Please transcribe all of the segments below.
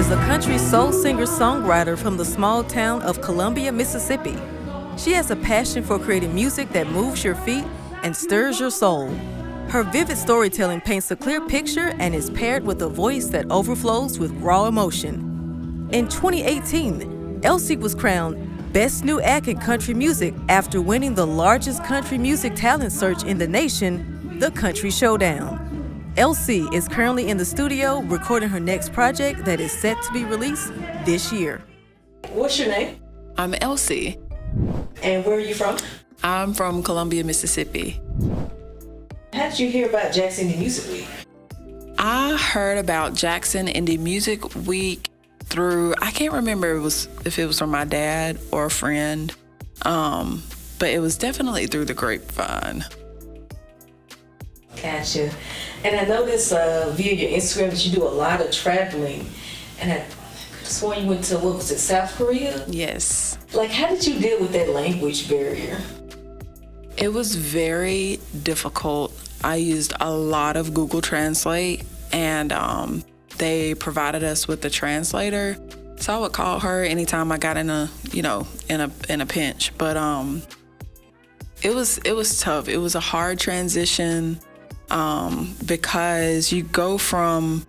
is a country soul singer-songwriter from the small town of Columbia, Mississippi. She has a passion for creating music that moves your feet and stirs your soul. Her vivid storytelling paints a clear picture and is paired with a voice that overflows with raw emotion. In 2018, Elsie was crowned Best New Act in Country Music after winning the largest country music talent search in the nation, the Country Showdown. Elsie is currently in the studio recording her next project that is set to be released this year. What's your name? I'm Elsie. And where are you from? I'm from Columbia, Mississippi. How did you hear about Jackson Indie Music Week? I heard about Jackson Indie Music Week through, I can't remember if it was from my dad or a friend, but it was definitely through the grapevine. Gotcha. And I noticed via your Instagram that you do a lot of traveling. And I swore you went to, what was it, South Korea? Yes. Like, how did you deal with that language barrier? It was very difficult. I used a lot of Google Translate, and they provided us with the translator. So I would call her anytime I got in a pinch. But it was tough. It was a hard transition. Because you go from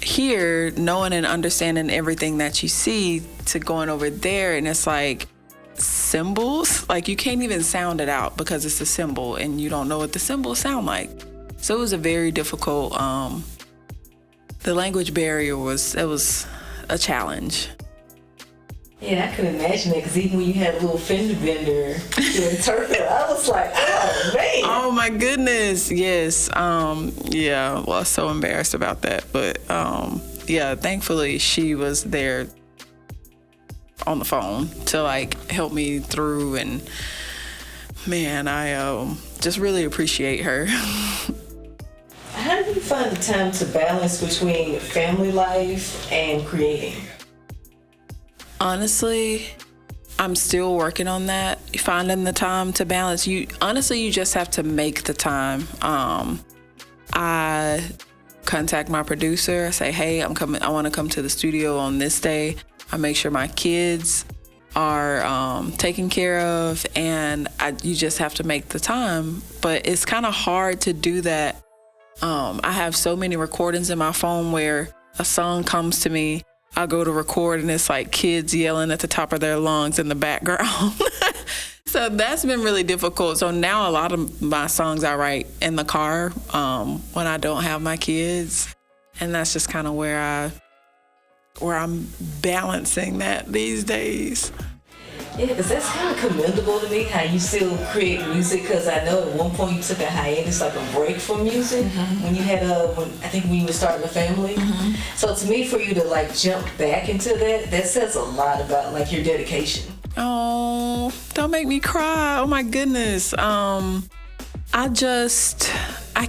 here knowing and understanding everything that you see to going over there, and it's like symbols, like you can't even sound it out because it's a symbol and you don't know what the symbols sound like. So it was a very difficult, the language barrier was a challenge. Yeah, I can imagine that, because even when you had a little fender bender to interpret, I was like, oh, man. Oh, my goodness. Yes. Yeah, well, I was so embarrassed about that. But, yeah, thankfully, she was there on the phone to, like, help me through. And, man, I just really appreciate her. How do you find the time to balance between family life and creating? Honestly, I'm still working on that, finding the time to balance. You just have to make the time. I contact my producer. I say, hey, I'm coming. I want to come to the studio on this day. I make sure my kids are taken care of, and you just have to make the time. But it's kind of hard to do that. I have so many recordings in my phone where a song comes to me, I go to record, and it's like kids yelling at the top of their lungs in the background. So that's been really difficult. So now a lot of my songs I write in the car when I don't have my kids. And that's just kind of where I'm balancing that these days. Yeah, because that's kind of commendable to me, how you still create music, because I know at one point you took a hiatus, like a break from music, when you had when you were starting a family. So to me, for you to like jump back into that says a lot about like your dedication. Oh, don't make me cry. Oh my goodness. I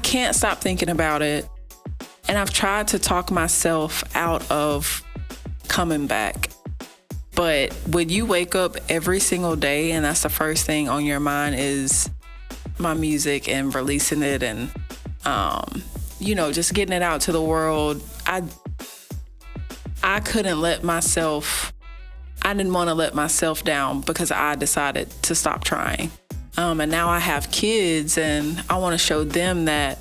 can't stop thinking about it. And I've tried to talk myself out of coming back. But when you wake up every single day and that's the first thing on your mind is my music and releasing it and, just getting it out to the world, I couldn't let myself, I didn't want to let myself down because I decided to stop trying. And now I have kids and I want to show them that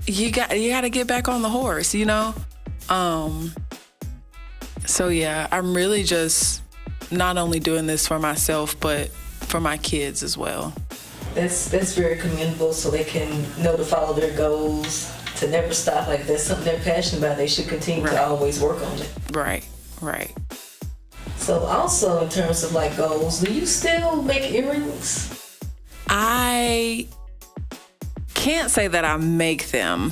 you got to get back on the horse, So yeah, I'm really just not only doing this for myself, but for my kids as well. That's very commendable, so they can know to follow their goals, to never stop. Like, if that's something they're passionate about, they should continue to always work on it. Right. So also in terms of like goals, do you still make earrings? I can't say that I make them,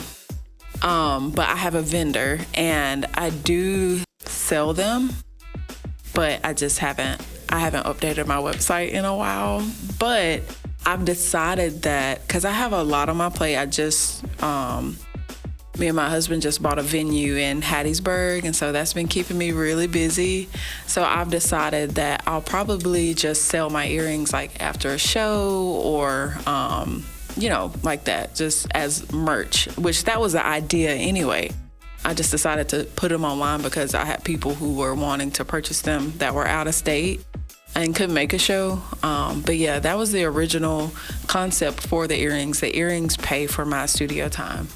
but I have a vendor and I do sell them, but I haven't updated my website in a while. But I've decided that, because I have a lot on my plate, me and my husband just bought a venue in Hattiesburg, and so that's been keeping me really busy. So I've decided that I'll probably just sell my earrings like after a show or like that, just as merch, which that was the idea anyway. I just decided to put them online because I had people who were wanting to purchase them that were out of state and couldn't make a show. But yeah, that was the original concept for the earrings. The earrings pay for my studio time.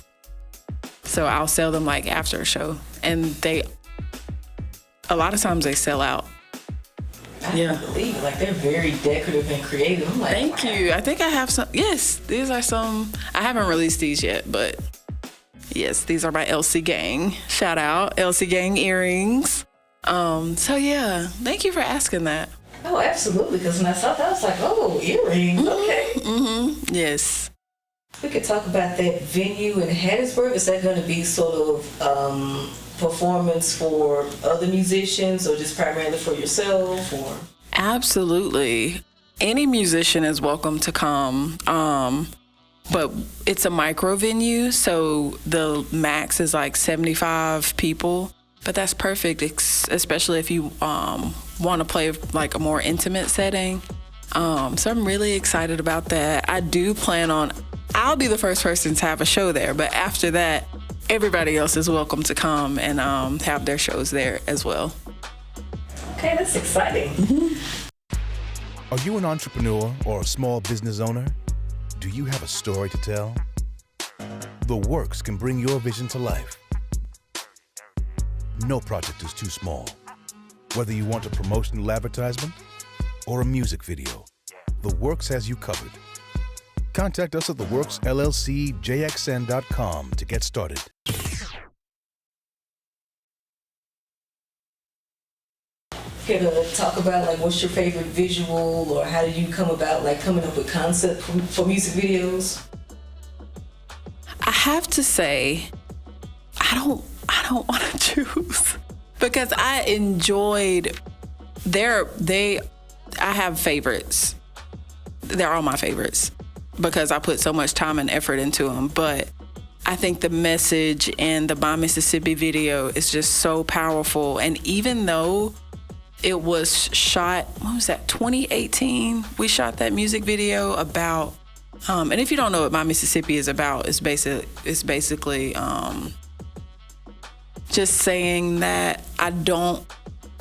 So I'll sell them like after a show. And a lot of times they sell out. I can't believe it. Like, they're very decorative and creative. I'm like, thank you. I think I have some. Yes, these are some. I haven't released these yet, but yes, these are my Elsie Gang. Shout out, Elsie Gang earrings. So yeah, thank you for asking that. Oh, absolutely. Because when I saw that, I was like, oh, earrings. Okay. Mm-hmm. Yes. We could talk about that venue in Hattiesburg. Is that going to be sort of performance for other musicians or just primarily for yourself? Or Absolutely. Any musician is welcome to come. But it's a micro venue, so the max is like 75 people. But that's perfect, especially if you want to play like a more intimate setting. So I'm really excited about that. I do plan on, I'll be the first person to have a show there, but after that, everybody else is welcome to come and have their shows there as well. Okay, that's exciting. Are you an entrepreneur or a small business owner? Do you have a story to tell? The Works can bring your vision to life. No project is too small. Whether you want a promotional advertisement or a music video, The Works has you covered. Contact us at theworksllcjxn.com to get started. Can you talk about like what's your favorite visual, or how did you come about like coming up with concept for music videos? I have to say, I don't want to choose because I enjoyed I have favorites. They're all my favorites because I put so much time and effort into them. But I think the message in the My Mississippi video is just so powerful. And even though it was shot, 2018, we shot that music video about, and if you don't know what My Mississippi is about, it's basically just saying that I don't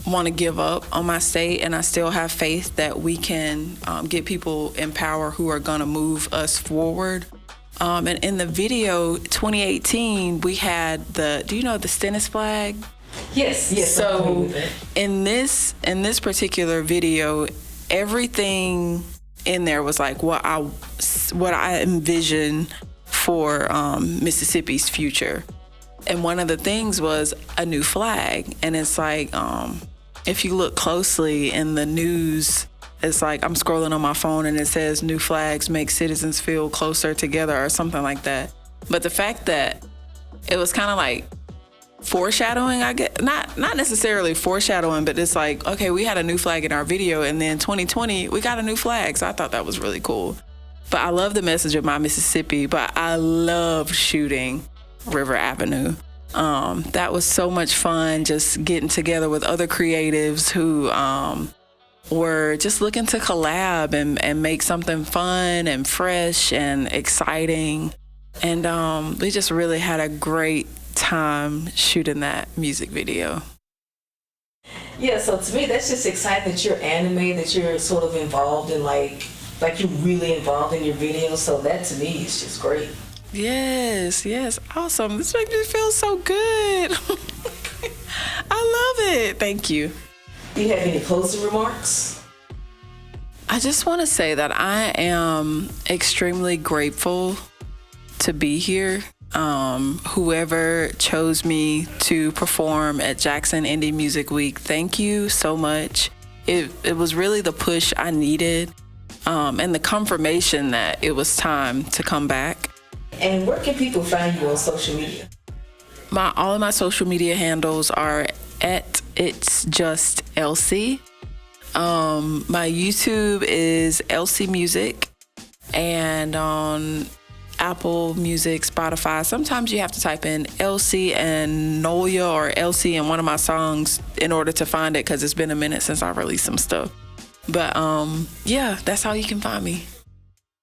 want to give up on my state, and I still have faith that we can get people in power who are going to move us forward. And in the video, 2018, we had do you know the Stennis flag? Yes. So in this particular video, everything in there was like what I envision for Mississippi's future. And one of the things was a new flag. And it's like, if you look closely in the news, it's like I'm scrolling on my phone and it says new flags make citizens feel closer together or something like that. But the fact that it was kind of like foreshadowing, I guess, not necessarily foreshadowing, but it's like, okay, we had a new flag in our video, and then 2020, we got a new flag. So I thought that was really cool. But I love the message of My Mississippi, but I love shooting River Avenue. That was so much fun, just getting together with other creatives who were just looking to collab and make something fun and fresh and exciting. And we just really had a great time shooting that music video. Yeah, so to me, that's just exciting that you're animated, that you're sort of involved in like you're really involved in your video. So that to me is just great. Yes, awesome. This makes me feel so good. I love it. Thank you. Do you have any closing remarks? I just want to say that I am extremely grateful to be here. Whoever chose me to perform at Jackson Indie Music Week, thank you so much. It was really the push I needed, and the confirmation that it was time to come back. And where can people find you on social media? All of my social media handles are at It's Just Elsie. My YouTube is Elsie Music, and on Apple Music, Spotify, sometimes you have to type in Elsie and Nolia or Elsie in one of my songs in order to find it, because it's been a minute since I released some stuff. But yeah, that's how you can find me.